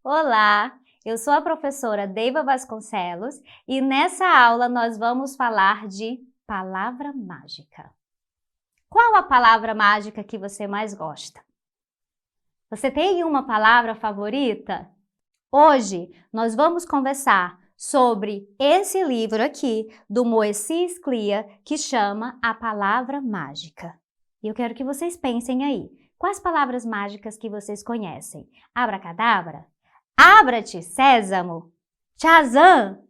Olá, eu sou a professora Deiva Vasconcelos e nessa aula nós vamos falar de palavra mágica. Qual a palavra mágica que você mais gosta? Você tem uma palavra favorita? Hoje nós vamos conversar sobre esse livro aqui do Moacir Sclia que chama A Palavra Mágica. E eu quero que vocês pensem aí, quais palavras mágicas que vocês conhecem? Abracadabra? Abra-te, sésamo, Shazam!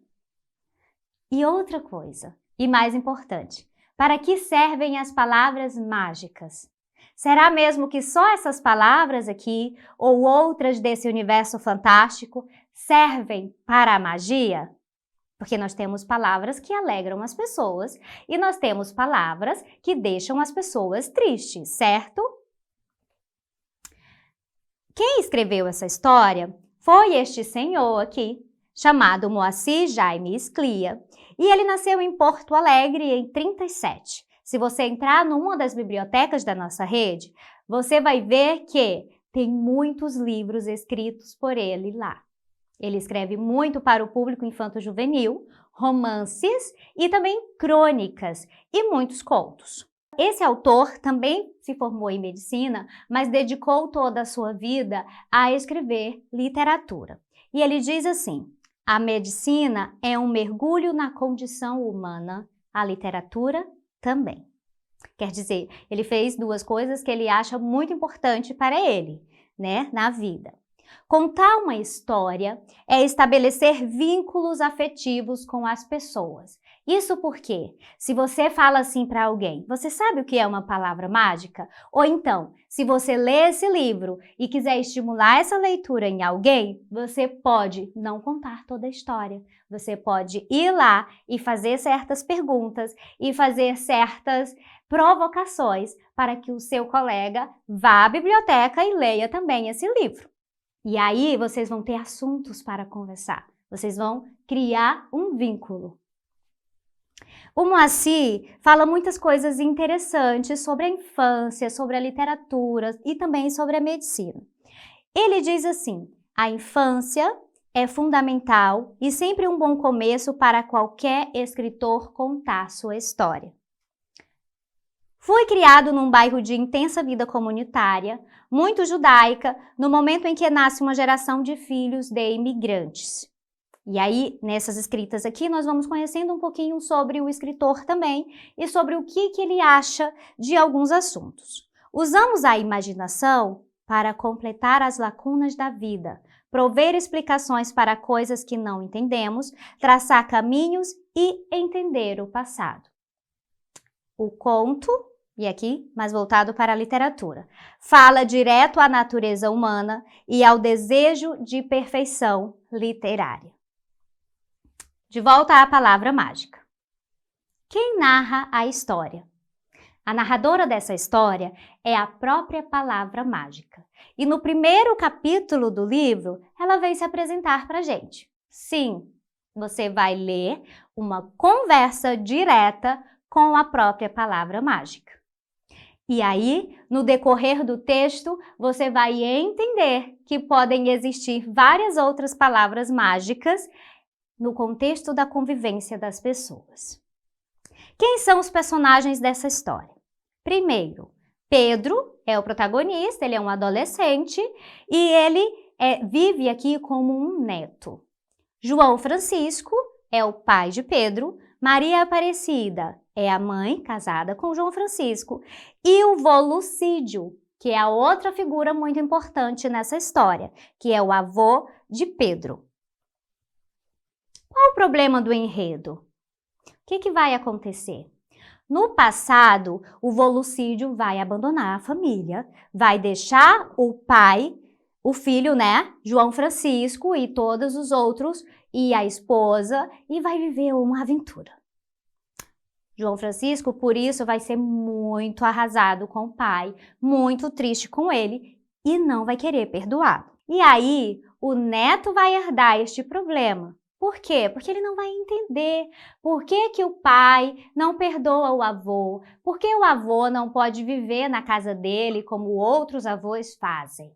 E outra coisa, e mais importante, para que servem as palavras mágicas? Será mesmo que só essas palavras aqui, ou outras desse universo fantástico, servem para a magia? Porque nós temos palavras que alegram as pessoas e nós temos palavras que deixam as pessoas tristes, certo? Quem escreveu essa história foi este senhor aqui, chamado Moacir Jaime Sclia, e ele nasceu em Porto Alegre em 37. Se você entrar numa das bibliotecas da nossa rede, você vai ver que tem muitos livros escritos por ele lá. Ele escreve muito para o público infanto-juvenil, romances e também crônicas e muitos contos. Esse autor também se formou em medicina, mas dedicou toda a sua vida a escrever literatura. E ele diz assim: a medicina é um mergulho na condição humana, a literatura também. Quer dizer, ele fez duas coisas que ele acha muito importante para ele, né, na vida. Contar uma história é estabelecer vínculos afetivos com as pessoas. Isso porque, se você fala assim para alguém, você sabe o que é uma palavra mágica? Ou então, se você lê esse livro e quiser estimular essa leitura em alguém, você pode não contar toda a história. Você pode ir lá e fazer certas perguntas e fazer certas provocações para que o seu colega vá à biblioteca e leia também esse livro. E aí vocês vão ter assuntos para conversar. Vocês vão criar um vínculo. O Moacir fala muitas coisas interessantes sobre a infância, sobre a literatura e também sobre a medicina. Ele diz assim: a infância é fundamental e sempre um bom começo para qualquer escritor contar sua história. Fui criado num bairro de intensa vida comunitária, muito judaica, no momento em que nasce uma geração de filhos de imigrantes. E aí, nessas escritas aqui, nós vamos conhecendo um pouquinho sobre o escritor também e sobre o que ele acha de alguns assuntos. Usamos a imaginação para completar as lacunas da vida, prover explicações para coisas que não entendemos, traçar caminhos e entender o passado. O conto, e aqui mais voltado para a literatura, fala direto à natureza humana e ao desejo de perfeição literária. De volta à palavra mágica. Quem narra a história? A narradora dessa história é a própria palavra mágica. E no primeiro capítulo do livro, ela vem se apresentar para a gente. Sim, você vai ler uma conversa direta com a própria palavra mágica. E aí, no decorrer do texto, você vai entender que podem existir várias outras palavras mágicas no contexto da convivência das pessoas. Quem são os personagens dessa história? Primeiro, Pedro é o protagonista, ele é um adolescente e ele vive aqui como um neto. João Francisco é o pai de Pedro, Maria Aparecida é a mãe casada com João Francisco e o vô Lucídio, que é a outra figura muito importante nessa história, que é o avô de Pedro. Qual o problema do enredo? O que vai acontecer? No passado, o vô Lucídio vai abandonar a família, vai deixar o pai, o filho, né, João Francisco e todos os outros, e a esposa, e vai viver uma aventura. João Francisco, por isso, vai ser muito arrasado com o pai, muito triste com ele e não vai querer perdoar. E aí, o neto vai herdar este problema. Por quê? Porque ele não vai entender por que o pai não perdoa o avô, por que o avô não pode viver na casa dele como outros avós fazem.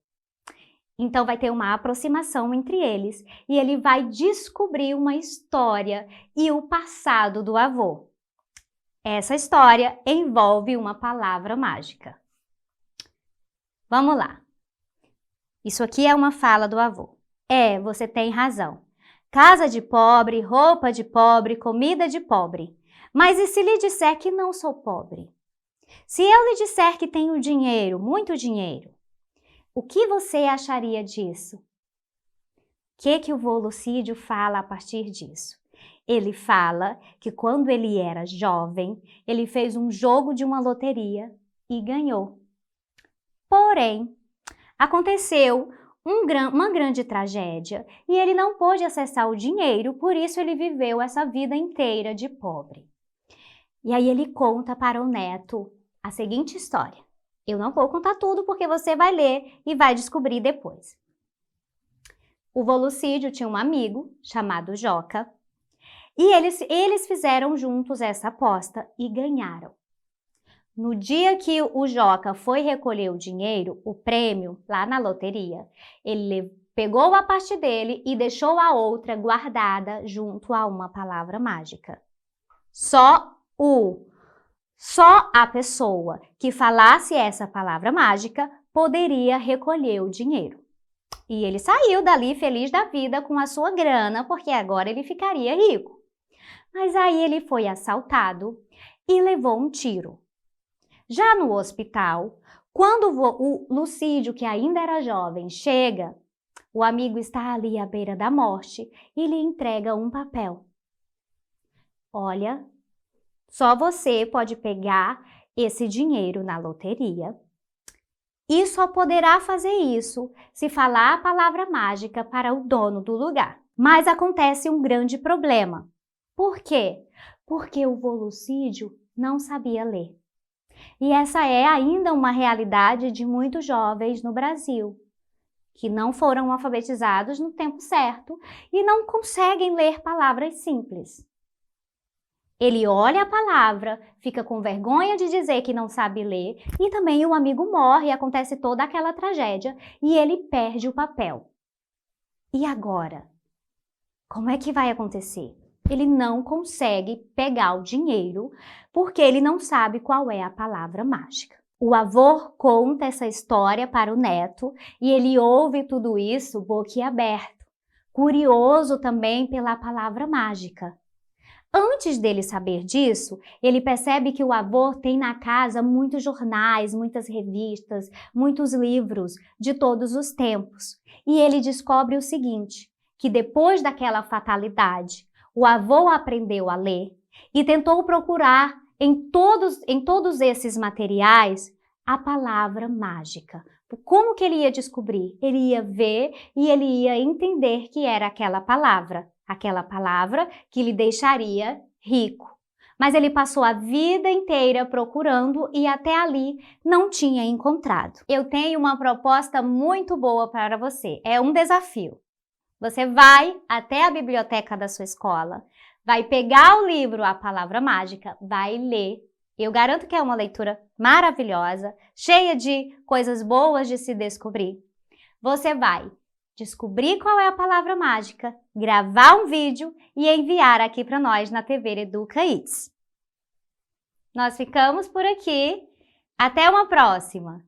Então vai ter uma aproximação entre eles e ele vai descobrir uma história e o passado do avô. Essa história envolve uma palavra mágica. Vamos lá. Isso aqui é uma fala do avô. Você tem razão. Casa de pobre, roupa de pobre, comida de pobre. Mas e se lhe disser que não sou pobre? Se eu lhe disser que tenho dinheiro, muito dinheiro, o que você acharia disso? O que o vô Lucídio fala a partir disso? Ele fala que quando ele era jovem, ele fez um jogo de uma loteria e ganhou. Porém, aconteceu uma grande tragédia e ele não pôde acessar o dinheiro, por isso ele viveu essa vida inteira de pobre. E aí ele conta para o neto a seguinte história. Eu não vou contar tudo porque você vai ler e vai descobrir depois. O vô Lucídio tinha um amigo chamado Joca e eles fizeram juntos essa aposta e ganharam. No dia que o Joca foi recolher o dinheiro, o prêmio, lá na loteria, ele pegou a parte dele e deixou a outra guardada junto a uma palavra mágica. Só a pessoa que falasse essa palavra mágica poderia recolher o dinheiro. E ele saiu dali feliz da vida com a sua grana, porque agora ele ficaria rico. Mas aí ele foi assaltado e levou um tiro. Já no hospital, quando o Lucídio, que ainda era jovem, chega, o amigo está ali à beira da morte e lhe entrega um papel. Olha, só você pode pegar esse dinheiro na loteria e só poderá fazer isso se falar a palavra mágica para o dono do lugar. Mas acontece um grande problema. Por quê? Porque o vô Lucídio não sabia ler. E essa é ainda uma realidade de muitos jovens no Brasil, que não foram alfabetizados no tempo certo e não conseguem ler palavras simples. Ele olha a palavra, fica com vergonha de dizer que não sabe ler e também o amigo morre e acontece toda aquela tragédia e ele perde o papel. E agora? Como é que vai acontecer? Ele não consegue pegar o dinheiro porque ele não sabe qual é a palavra mágica. O avô conta essa história para o neto e ele ouve tudo isso boquiaberto, curioso também pela palavra mágica. Antes dele saber disso, ele percebe que o avô tem na casa muitos jornais, muitas revistas, muitos livros de todos os tempos. E ele descobre o seguinte, que depois daquela fatalidade, o avô aprendeu a ler e tentou procurar em todos esses materiais a palavra mágica. Como que ele ia descobrir? Ele ia ver e ele ia entender que era aquela palavra que lhe deixaria rico. Mas ele passou a vida inteira procurando e até ali não tinha encontrado. Eu tenho uma proposta muito boa para você, é um desafio. Você vai até a biblioteca da sua escola, vai pegar o livro A Palavra Mágica, vai ler. Eu garanto que é uma leitura maravilhosa, cheia de coisas boas de se descobrir. Você vai descobrir qual é a palavra mágica, gravar um vídeo e enviar aqui para nós na TV Educa Eats. Nós ficamos por aqui. Até uma próxima!